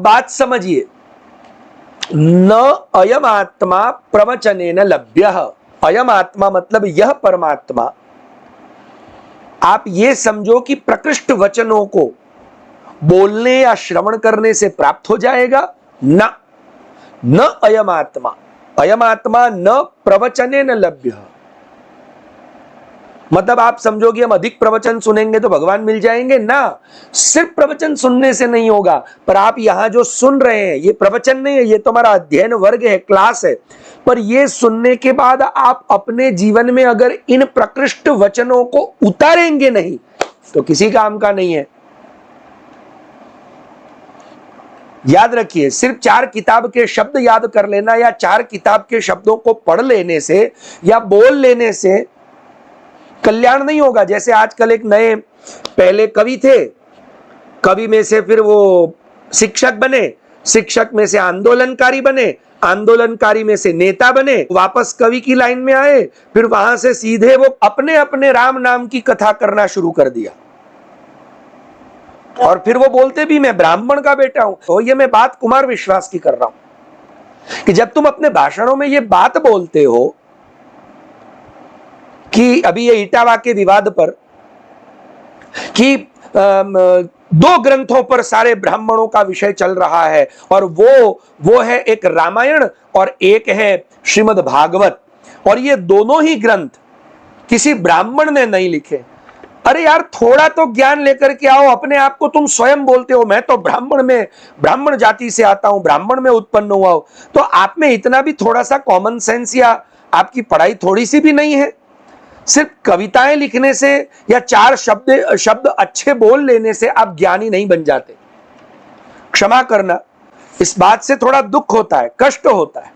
अब बात समझिए, न अयम आत्मा प्रवचनेन लभ्यः। अयम आत्मा मतलब यह परमात्मा, आप ये समझो कि प्रकृष्ट वचनों को बोलने या श्रवण करने से प्राप्त हो जाएगा। न अयम आत्मा, अयम आत्मा न प्रवचनेन लभ्यः, मतलब आप समझोगे हम अधिक प्रवचन सुनेंगे तो भगवान मिल जाएंगे ना। सिर्फ प्रवचन सुनने से नहीं होगा, पर आप यहां जो सुन रहे हैं ये प्रवचन नहीं है, ये तुम्हारा अध्ययन वर्ग है, क्लास है। पर ये सुनने के बाद आप अपने जीवन में अगर इन प्रकृष्ट वचनों को उतारेंगे नहीं तो किसी काम का नहीं है। याद रखिए, सिर्फ 4 किताब के शब्द याद कर लेना या 4 किताब के शब्दों को पढ़ लेने से या बोल लेने से कल्याण नहीं होगा। जैसे आजकल एक नए, पहले कवि थे, कवि में से फिर वो शिक्षक बने, शिक्षक में से आंदोलनकारी बने, आंदोलनकारी में से नेता बने, वापस कवि की लाइन में आए, फिर वहां से सीधे वो अपने अपने राम नाम की कथा करना शुरू कर दिया। और फिर वो बोलते भी मैं ब्राह्मण का बेटा हूं। तो ये मैं बात कुमार विश्वास की कर रहा हूं कि जब तुम अपने भाषणों में ये बात बोलते हो कि अभी ये इटावा के विवाद पर कि 2 ग्रंथों पर सारे ब्राह्मणों का विषय चल रहा है, और वो है एक रामायण और एक है श्रीमद् भागवत, और ये दोनों ही ग्रंथ किसी ब्राह्मण ने नहीं लिखे। अरे यार, थोड़ा तो ज्ञान लेकर के आओ। अपने आप को तुम स्वयं बोलते हो मैं तो ब्राह्मण जाति से आता हूं, ब्राह्मण में उत्पन्न हुआ हूं, तो आप में इतना भी थोड़ा सा कॉमन सेंस या आपकी पढ़ाई थोड़ी सी भी नहीं है? सिर्फ कविताएं लिखने से या 4 शब्द अच्छे बोल लेने से आप ज्ञानी नहीं बन जाते। क्षमा करना, इस बात से थोड़ा दुख होता है, कष्ट होता है।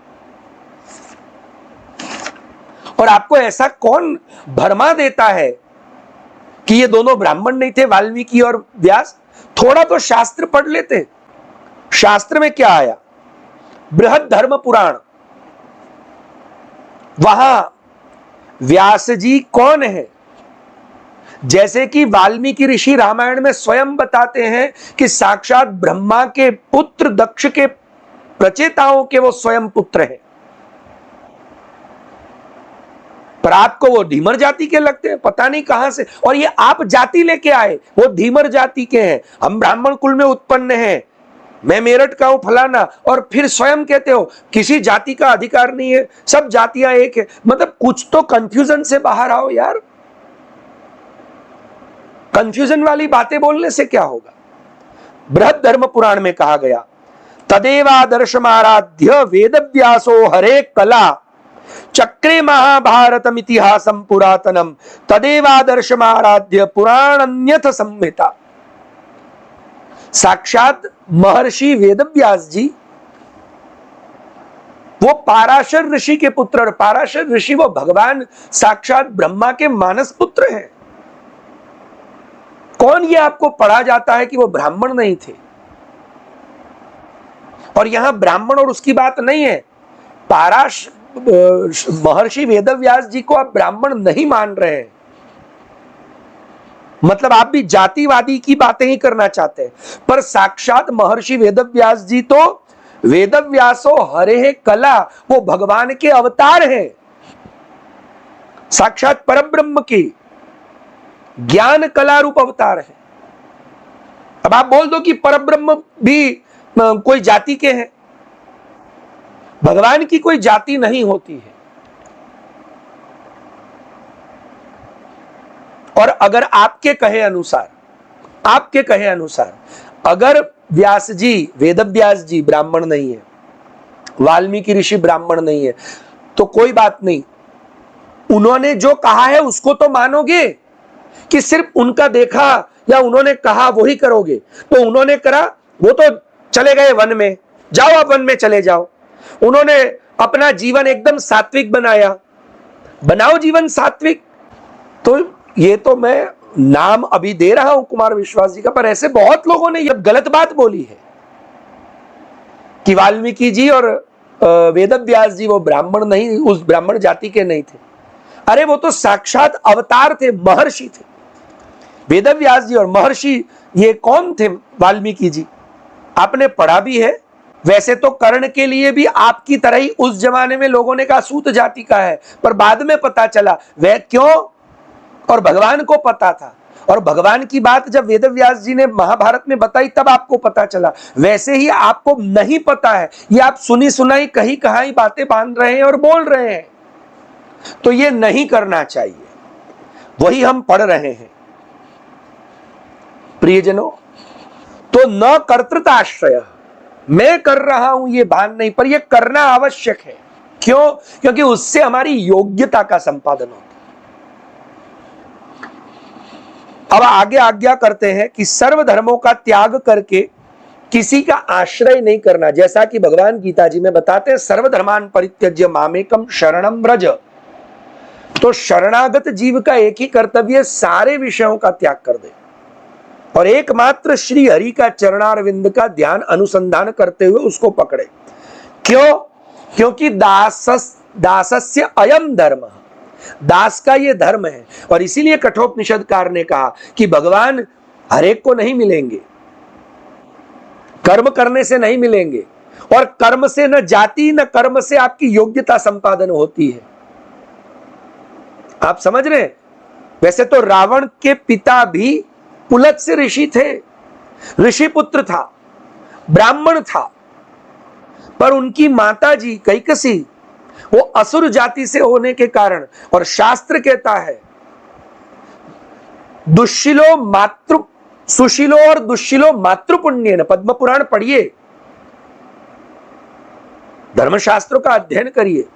और आपको ऐसा कौन भरमा देता है कि ये दोनों ब्राह्मण नहीं थे, वाल्मीकि और व्यास? थोड़ा तो शास्त्र पढ़ लेते। शास्त्र में क्या आया? बृहद धर्म पुराण, वहां व्यास जी कौन है? जैसे कि वाल्मीकि ऋषि रामायण में स्वयं बताते हैं कि साक्षात ब्रह्मा के पुत्र, दक्ष के प्रचेताओं के वो स्वयं पुत्र हैं, पर आपको वो धीमर जाति के लगते हैं, पता नहीं कहां से। और ये आप जाति लेके आए, वो धीमर जाति के हैं, हम ब्राह्मण कुल में उत्पन्न हैं, मैं मेरठ का हूं फलाना, और फिर स्वयं कहते हो किसी जाति का अधिकार नहीं है, सब जातियां एक है। मतलब कुछ तो कंफ्यूजन से बाहर आओ यार। कंफ्यूजन वाली बातें बोलने से क्या होगा? बृहद धर्म पुराण में कहा गया, तदेवादर्शमाराध्य वेदव्यासो हरे कला चक्रे महाभारतम इतिहासम पुरातनम तदेवादर्शमाराध्य पुराणन्यथ संहिता। साक्षात महर्षि वेदव्यास जी वो पाराशर ऋषि के पुत्र, और पाराशर ऋषि वो भगवान साक्षात ब्रह्मा के मानस पुत्र हैं। कौन ये आपको पढ़ा जाता है कि वो ब्राह्मण नहीं थे? और यहां ब्राह्मण और उसकी बात नहीं है। महर्षि वेदव्यास जी को आप ब्राह्मण नहीं मान रहे हैं, मतलब आप भी जातिवादी की बातें ही करना चाहते हैं। पर साक्षात महर्षि वेदव्यास जी तो वेदव्यासो हरे कला, वो भगवान के अवतार हैं, साक्षात परब्रह्म की ज्ञान कला रूप अवतार है। अब आप बोल दो कि परब्रह्म भी कोई जाति के हैं, भगवान की कोई जाति नहीं होती है। और अगर आपके कहे अनुसार अगर व्यास जी, वेदव्यास जी ब्राह्मण नहीं है, वाल्मीकि ऋषि ब्राह्मण नहीं है, तो कोई बात नहीं, उन्होंने जो कहा है उसको तो मानोगे कि सिर्फ उनका देखा या उन्होंने कहा वही करोगे? तो उन्होंने करा, वो तो चले गए वन में, जाओ आप वन में चले जाओ। उन्होंने अपना जीवन एकदम सात्विक बनाया, बनाओ जीवन सात्विक। तो ये तो मैं नाम अभी दे रहा हूं कुमार विश्वास जी का, पर ऐसे बहुत लोगों ने ये गलत बात बोली है कि वाल्मीकि जी और वेदव्यास जी वो ब्राह्मण नहीं, उस ब्राह्मण जाति के नहीं थे। अरे वो तो साक्षात अवतार थे, महर्षि थे। वेदव्यास जी और महर्षि ये कौन थे? वाल्मीकि जी। आपने पढ़ा भी है। वैसे तो कर्ण के लिए भी आपकी तरह ही उस जमाने में लोगों ने कहा सूत जाति का है, पर बाद में पता चला वह क्यों, और भगवान को पता था। और भगवान की बात जब वेदव्यास जी ने महाभारत में बताई तब आपको पता चला। वैसे ही आपको नहीं पता है, ये आप सुनी सुनाई कहीं कहां बातें बांध रहे हैं और बोल रहे हैं, तो ये नहीं करना चाहिए। वही हम पढ़ रहे हैं प्रियजनों। तो न कर्तृताश्रय, मैं कर रहा हूं ये भान नहीं, पर ये करना आवश्यक है। क्यों? क्योंकि उससे हमारी योग्यता का संपादन होता है। अब आगे आज्ञा करते हैं कि सर्व धर्मों का त्याग करके किसी का आश्रय नहीं करना। जैसा कि भगवान गीता जी में बताते हैं, सर्वधर्मान परित्यज्य मामेकम शरणम व्रज। तो शरणागत जीव का एक ही कर्तव्य, सारे विषयों का त्याग कर दे और एकमात्र श्री हरि का चरणारविंद का ध्यान अनुसंधान करते हुए उसको पकड़े। क्यों? क्योंकि दासस्य अयम धर्म, दास का ये धर्म है। और इसीलिए कठोपनिषदकार ने कहा कि भगवान हर एक को नहीं मिलेंगे, कर्म करने से नहीं मिलेंगे, और कर्म से न जाति न कर्म से आपकी योग्यता संपादन होती है। आप समझ रहे हैं? वैसे तो रावण के पिता भी पुलत्स्य ऋषि थे, ऋषि पुत्र था, ब्राह्मण था, पर उनकी माता जी कैकसी वो असुर जाति से होने के कारण, और शास्त्र कहता है दुष्शिलो मातृ सुशीलो और दुष्शिलो मातृपुण्य न, पद्म पुराण पढ़िए, धर्मशास्त्रों का अध्ययन करिए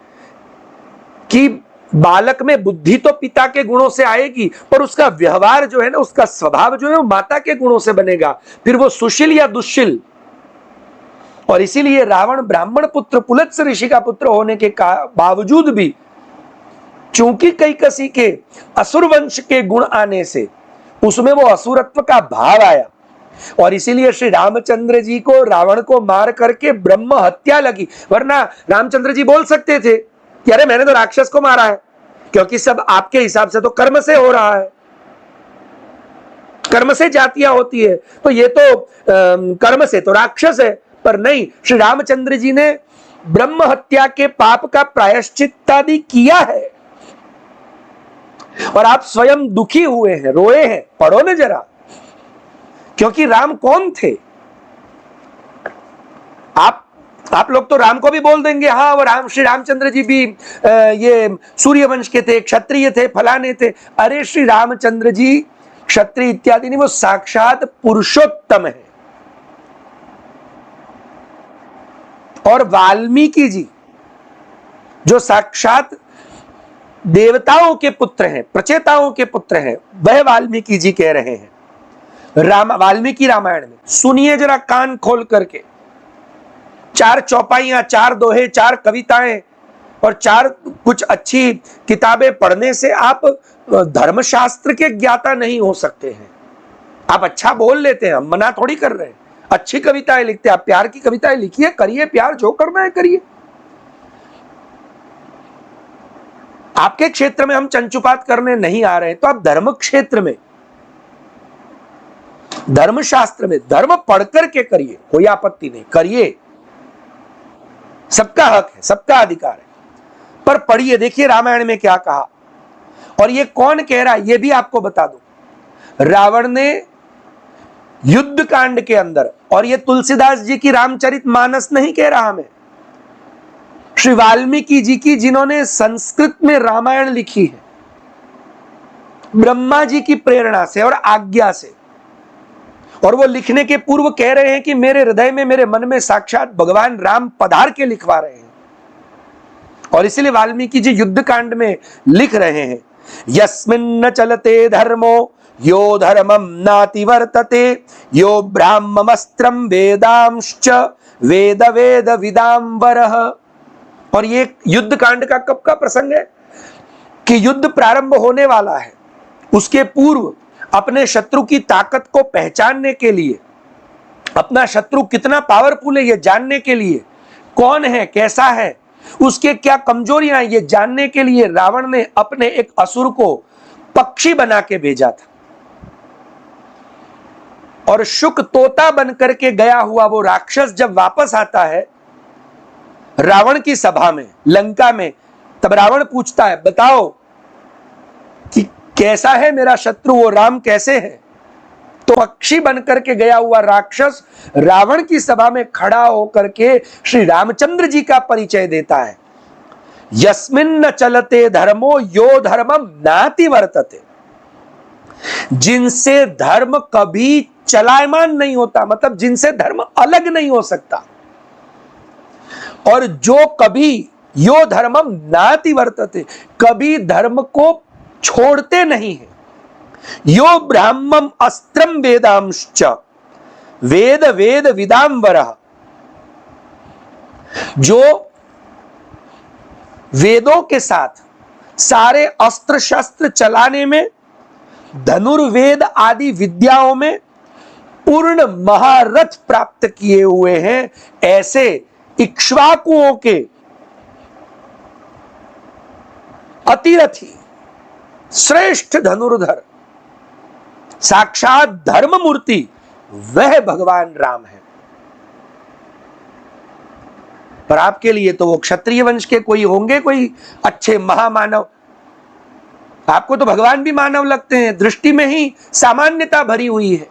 कि बालक में बुद्धि तो पिता के गुणों से आएगी, पर उसका व्यवहार जो है ना, उसका स्वभाव जो है वो माता के गुणों से बनेगा, फिर वो सुशील या दुष्शील। और इसीलिए रावण ब्राह्मण पुत्र पुलत्स्य ऋषि का पुत्र होने के बावजूद भी, चूंकि कैकसी के असुर वंश के गुण आने से उसमें वो असुरत्व का भाव आया, और इसीलिए श्री रामचंद्र जी को रावण को मार करके ब्रह्म हत्या लगी। वरना रामचंद्र जी बोल सकते थे कि अरे मैंने तो राक्षस को मारा है, क्योंकि सब आपके हिसाब से तो कर्म से हो रहा है, कर्म से जातियां होती है, तो ये तो कर्म से तो राक्षस है। पर नहीं, श्री रामचंद्र जी ने ब्रह्म हत्या के पाप का प्रायश्चित आदि किया है। और आप स्वयं दुखी हुए हैं, रोए हैं, पढ़ो न जरा, क्योंकि राम कौन थे? आप लोग तो राम को भी बोल देंगे हाँ वो श्री रामचंद्र जी भी ये सूर्य वंश के थे, क्षत्रिय थे, फलाने थे। अरे श्री रामचंद्र जी क्षत्रिय इत्यादि नहीं, वो साक्षात पुरुषोत्तम है। और वाल्मीकि जी जो साक्षात देवताओं के पुत्र हैं, प्रचेताओं के पुत्र हैं, वह वाल्मीकि जी कह रहे हैं वाल्मीकि रामायण में। सुनिए जरा कान खोल करके, 4 चौपाइयां, 4 दोहे, 4 कविताएं और 4 कुछ अच्छी किताबें पढ़ने से आप धर्मशास्त्र के ज्ञाता नहीं हो सकते हैं। आप अच्छा बोल लेते हैं, हम मना थोड़ी कर रहे हैं, अच्छी कविताएं लिखते हैं, आप प्यार की कविताएं लिखिए, करिए प्यार, जो करना है करिए। आपके क्षेत्र में हम चंचुपात करने नहीं आ रहे हैं, तो आप धर्म क्षेत्र में, धर्मशास्त्र में धर्म पढ़कर के करिए, कोई आपत्ति नहीं, करिए, सबका हक है, सबका अधिकार है, पर पढ़िए, देखिए रामायण में क्या कहा। और ये कौन कह रहा है ये भी आपको बता दूं। रावण ने युद्ध कांड के अंदर, और ये तुलसीदास जी की रामचरितमानस नहीं कह रहा मैं, श्री वाल्मीकि जी की, जिन्होंने संस्कृत में रामायण लिखी है ब्रह्मा जी की प्रेरणा से और आज्ञा से, और वो लिखने के पूर्व कह रहे हैं कि मेरे हृदय में, मेरे मन में साक्षात भगवान राम पधार के लिखवा रहे हैं। और इसलिए वाल्मीकि जी युद्ध कांड में लिख रहे हैं, यस्मिन्न चलते धर्मो यो धर्मम नाति वर्तते यो ब्राह्ममस्त्रम वेदांश्च वेद वेद विदांबरः। और ये युद्ध कांड का कब का प्रसंग है कि युद्ध प्रारंभ होने वाला है, उसके पूर्व अपने शत्रु की ताकत को पहचानने के लिए, अपना शत्रु कितना पावरफुल है ये जानने के लिए, कौन है, कैसा है, उसके क्या कमजोरियां हैं ये जानने के लिए रावण ने अपने एक असुर को पक्षी बना के भेजा था। और शुक तोता बनकर के गया हुआ वो राक्षस जब वापस आता है रावण की सभा में, लंका में, तब रावण पूछता है बताओ कि कैसा है मेरा शत्रु, वो राम कैसे है? तो पक्षी बनकर के गया हुआ राक्षस रावण की सभा में खड़ा होकर के श्री रामचंद्र जी का परिचय देता है। यस्मिन्न चलते धर्मो यो धर्मम नाति वर्तते, जिनसे धर्म कभी चलायमान नहीं होता, मतलब जिनसे धर्म अलग नहीं हो सकता, और जो कभी यो धर्मम नाति वर्तते, कभी धर्म को छोड़ते नहीं है। यो ब्राह्मम अस्त्रम वेदांश्च वेद वेद विदांबरः, जो वेदों के साथ सारे अस्त्र शस्त्र चलाने में, धनुर्वेद आदि विद्याओं में पूर्ण महारथ प्राप्त किए हुए हैं, ऐसे इक्ष्वाकुओं के अतिरथी श्रेष्ठ धनुर्धर साक्षात धर्म मूर्ति वह भगवान राम है। पर आपके लिए तो वो क्षत्रिय वंश के कोई होंगे, कोई अच्छे महामानव, आपको तो भगवान भी मानव लगते हैं, दृष्टि में ही सामान्यता भरी हुई है।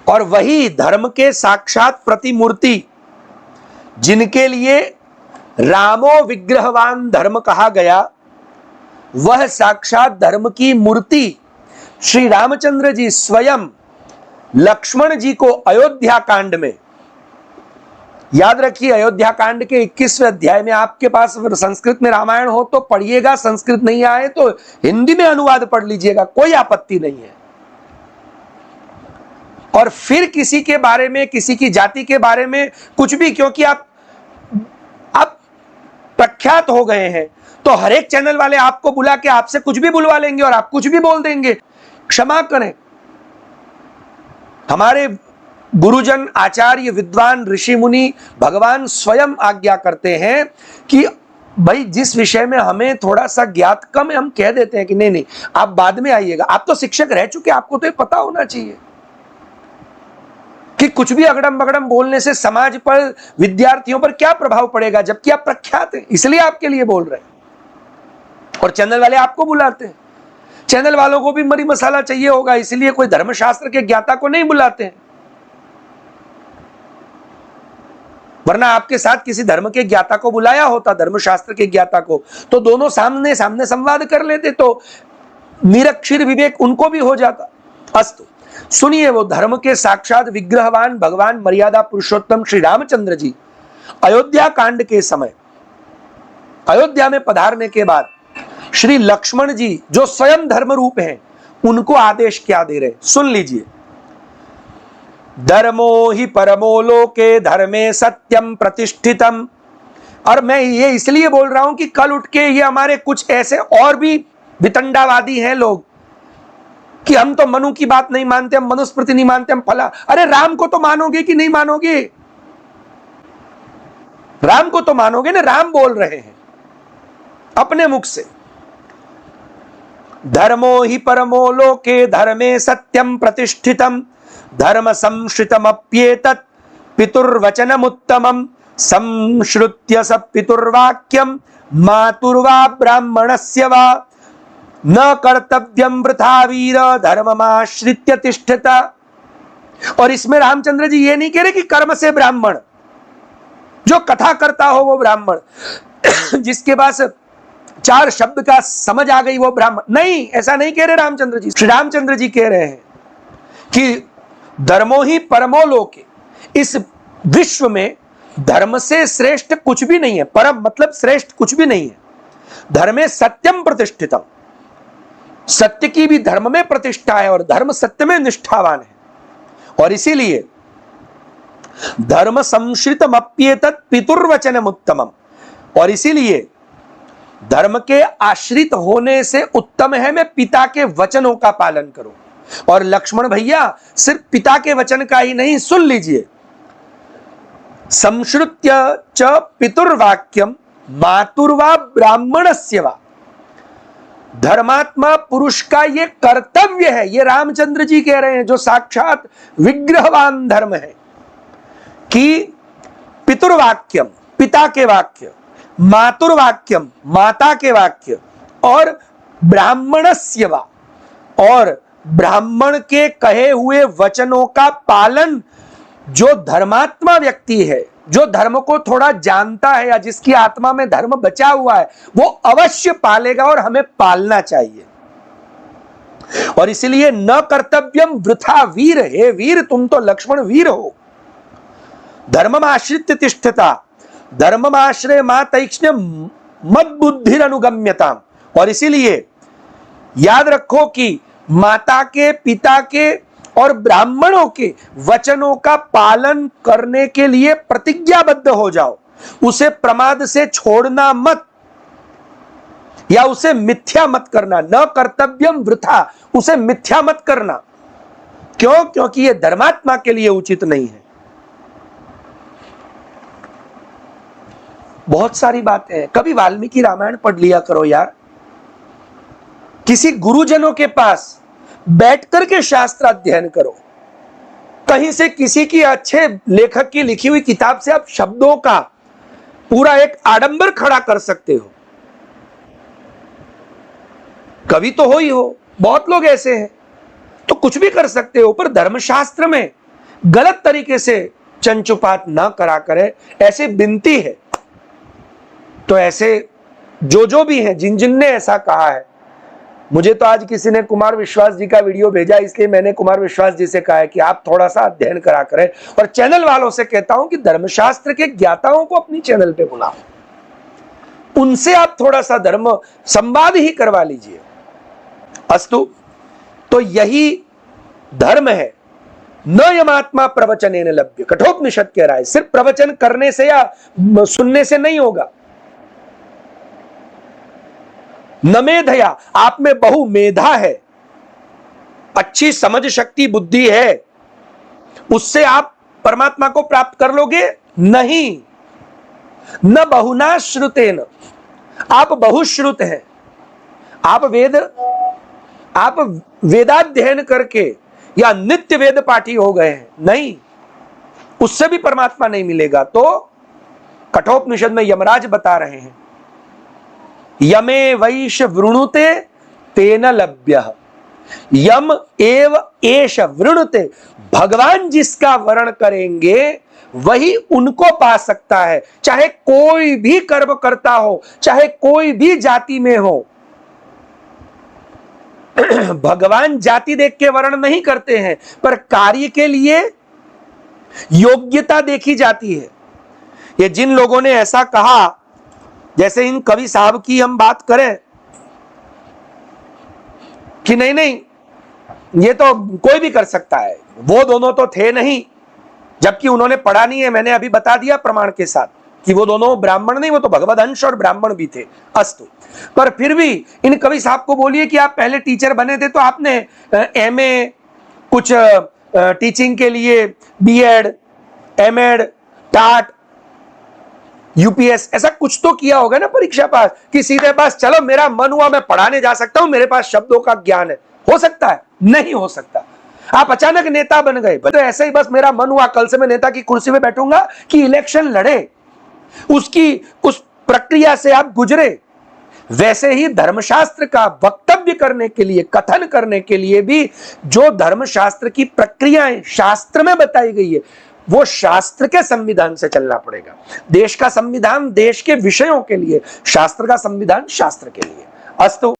और वही धर्म के साक्षात प्रतिमूर्ति, जिनके लिए रामो विग्रहवान धर्म कहा गया, वह साक्षात धर्म की मूर्ति श्री रामचंद्र जी स्वयं लक्ष्मण जी को अयोध्या कांड में, याद रखिए अयोध्या कांड के 21वें अध्याय में, आपके पास संस्कृत में रामायण हो तो पढ़िएगा, संस्कृत नहीं आए तो हिंदी में अनुवाद पढ़ लीजिएगा, कोई आपत्ति नहीं है। और फिर किसी के बारे में, किसी की जाति के बारे में कुछ भी, क्योंकि आप प्रख्यात हो गए हैं तो हर एक चैनल वाले आपको बुला के आपसे कुछ भी बुलवा लेंगे और आप कुछ भी बोल देंगे। क्षमा करें, हमारे गुरुजन, आचार्य, विद्वान, ऋषि मुनि, भगवान स्वयं आज्ञा करते हैं कि भाई जिस विषय में हमें थोड़ा सा ज्ञात कम है, हम कह देते हैं कि नहीं नहीं आप बाद में आइएगा। आप तो शिक्षक रह चुके, आपको तो ये पता होना चाहिए कि कुछ भी अगड़म बगड़म बोलने से समाज पर, विद्यार्थियों पर क्या प्रभाव पड़ेगा, जबकि आप प्रख्यात हैं, इसलिए आपके लिए बोल रहे हैं। और चैनल वाले आपको बुलाते हैं, चैनल वालों को भी मरी मसाला चाहिए होगा, इसलिए कोई धर्मशास्त्र के ज्ञाता को नहीं बुलाते हैं। वरना आपके साथ किसी धर्म के ज्ञाता को बुलाया होता, धर्मशास्त्र के ज्ञाता को, तो दोनों सामने सामने संवाद कर लेते, तो निरक्षर विवेक उनको भी हो जाता। अस्तु, सुनिए, वो धर्म के साक्षात विग्रहवान भगवान मर्यादा पुरुषोत्तम श्री रामचंद्र जी अयोध्या कांड के समय, अयोध्या में पधारने के बाद श्री लक्ष्मण जी जो स्वयं धर्म रूप हैं, उनको आदेश क्या दे रहे, सुन लीजिए। धर्मो ही परमो लोके धर्मे सत्यम प्रतिष्ठितम। और मैं ये इसलिए बोल रहा हूं कि कल उठ के ये हमारे कुछ ऐसे और भी वितंडावादी हैं लोग कि हम तो मनु की बात नहीं मानते, हम मनुस्मृति नहीं मानते, हम फला। अरे राम को तो मानोगे कि नहीं मानोगे? राम को तो मानोगे ना, राम बोल रहे हैं अपने मुख से। धर्मो ही परमो लोके धर्मे सत्यम प्रतिष्ठितम धर्म संश्रितमप्येतत् पितुर्वचनमुत्तमं संश्रुत्य स पितुर्वाक्यं मातुर्वा ब्राह्मणस्य वा न कर्तव्यम वृथा वीर धर्ममाश्रित्य तिष्ठता। और इसमें रामचंद्र जी ये नहीं कह रहे कि कर्म से ब्राह्मण, जो कथा करता हो वो ब्राह्मण, जिसके पास 4 शब्द का समझ आ गई वो ब्राह्मण नहीं, ऐसा नहीं कह रहे रामचंद्र जी। श्री रामचंद्र जी कह रहे हैं कि धर्मो ही परमो लोके, इस विश्व में धर्म से श्रेष्ठ कुछ भी नहीं है। परम मतलब श्रेष्ठ कुछ भी नहीं है। धर्मे सत्यम प्रतिष्ठितम, सत्य की भी धर्म में प्रतिष्ठा है और धर्म सत्य में निष्ठावान है। और इसीलिए धर्म संश्रितम अप्येतत् पितुर्वचनम उत्तमम, और इसीलिए धर्म के आश्रित होने से उत्तम है मैं पिता के वचनों का पालन करूं। और लक्ष्मण भैया सिर्फ पिता के वचन का ही नहीं, सुन लीजिए, संश्रुत्य च पितुर्वाक्यम मातुर्वा ब्राह्मणस्य वा, धर्मात्मा पुरुष का ये कर्तव्य है, ये रामचंद्र जी कह रहे हैं, जो साक्षात विग्रहवान धर्म है, कि पितुर्वाक्यम पिता के वाक्य, मातुर्वाक्यम माता के वाक्य, और ब्राह्मणस्य वा, और ब्राह्मण के कहे हुए वचनों का पालन जो धर्मात्मा व्यक्ति है, जो धर्म को थोड़ा जानता है या जिसकी आत्मा में धर्म बचा हुआ है, वो अवश्य पालेगा और हमें पालना चाहिए। और इसलिए न कर्तव्यम वृथा वीर, हे वीर तुम तो लक्ष्मण वीर हो, धर्मम आश्रित तिष्ठता, धर्मम आश्रय मा तैक्ष्ण्य मद बुद्धिर अनुगम्यता। और इसीलिए याद रखो कि माता के, पिता के और ब्राह्मणों के वचनों का पालन करने के लिए प्रतिज्ञाबद्ध हो जाओ, उसे प्रमाद से छोड़ना मत, या उसे मिथ्या मत करना, न कर्तव्यम वृथा, उसे मिथ्या मत करना। क्यों? क्योंकि यह धर्मात्मा के लिए उचित नहीं है। बहुत सारी बातें हैं, कभी वाल्मीकि रामायण पढ़ लिया करो यार, किसी गुरुजनों के पास बैठ करके शास्त्र अध्ययन करो, कहीं से किसी की अच्छे लेखक की लिखी हुई किताब से आप शब्दों का पूरा एक आडंबर खड़ा कर सकते हो। कवि तो हो ही हो, बहुत लोग ऐसे हैं, तो कुछ भी कर सकते हो, पर धर्मशास्त्र में गलत तरीके से चंचुपात ना करा करे, ऐसे विनती है। तो ऐसे जो भी हैं, जिन जिन ने ऐसा कहा है, मुझे तो आज किसी ने कुमार विश्वास जी का वीडियो भेजा, इसलिए मैंने कुमार विश्वास जी से कहा है कि आप थोड़ा सा अध्ययन करा करें। और चैनल वालों से कहता हूं कि धर्मशास्त्र के ज्ञाताओं को अपनी चैनल पे बुलाओ, उनसे आप थोड़ा सा धर्म संवाद ही करवा लीजिए। अस्तु, तो यही धर्म है। न यमात्मा प्रवचनेन लभ्य, कठोपनिषद कह रहा है, सिर्फ प्रवचन करने से या सुनने से नहीं होगा। न मेधया, आप में बहु मेधा है, अच्छी समझ शक्ति बुद्धि है, उससे आप परमात्मा को प्राप्त कर लोगे? नहीं। न बहुना श्रुतेन, आप बहुश्रुत हैं, आप वेदाध्ययन करके या नित्य वेद पाठी हो गए हैं, नहीं, उससे भी परमात्मा नहीं मिलेगा। तो कठोपनिषद में यमराज बता रहे हैं, यमे वैश वृणुते तेन लभ्यः, यम एव एष वृणुते, भगवान जिसका वर्ण करेंगे वही उनको पा सकता है, चाहे कोई भी कर्म करता हो, चाहे कोई भी जाति में हो। भगवान जाति देख के वर्ण नहीं करते हैं, पर कार्य के लिए योग्यता देखी जाती है। ये जिन लोगों ने ऐसा कहा, जैसे इन कवि साहब की हम बात करें कि नहीं नहीं ये तो कोई भी कर सकता है, वो दोनों तो थे नहीं, जबकि उन्होंने पढ़ा नहीं है। मैंने अभी बता दिया प्रमाण के साथ कि वो दोनों ब्राह्मण नहीं, वो तो भगवदंश और ब्राह्मण भी थे। अस्तु, पर फिर भी इन कवि साहब को बोलिए कि आप पहले टीचर बने थे, तो आपने एमए, कुछ टीचिंग के लिए बीएड, एमएड, टाट, यूपीएस, ऐसा कुछ तो किया होगा ना परीक्षा पास, कि सीधे बस चलो मेरा मन हुआ मैं पढ़ाने जा सकता हूं, मेरे पास शब्दों का ज्ञान है। हो सकता है? नहीं हो सकता। आप अचानक नेता बन गए, तो ऐसे ही बस मेरा मन हुआ कल से मैं नेता की कुर्सी में बैठूंगा, कि इलेक्शन लड़े, उसकी उस प्रक्रिया से आप गुजरे। वैसे ही धर्मशास्त्र का वक्तव्य करने के लिए, कथन करने के लिए भी जो धर्मशास्त्र की प्रक्रियाएं शास्त्र में बताई गई है, वो शास्त्र के संविधान से चलना पड़ेगा। देश का संविधान देश के विषयों के लिए, शास्त्र का संविधान शास्त्र के लिए। अस्तु।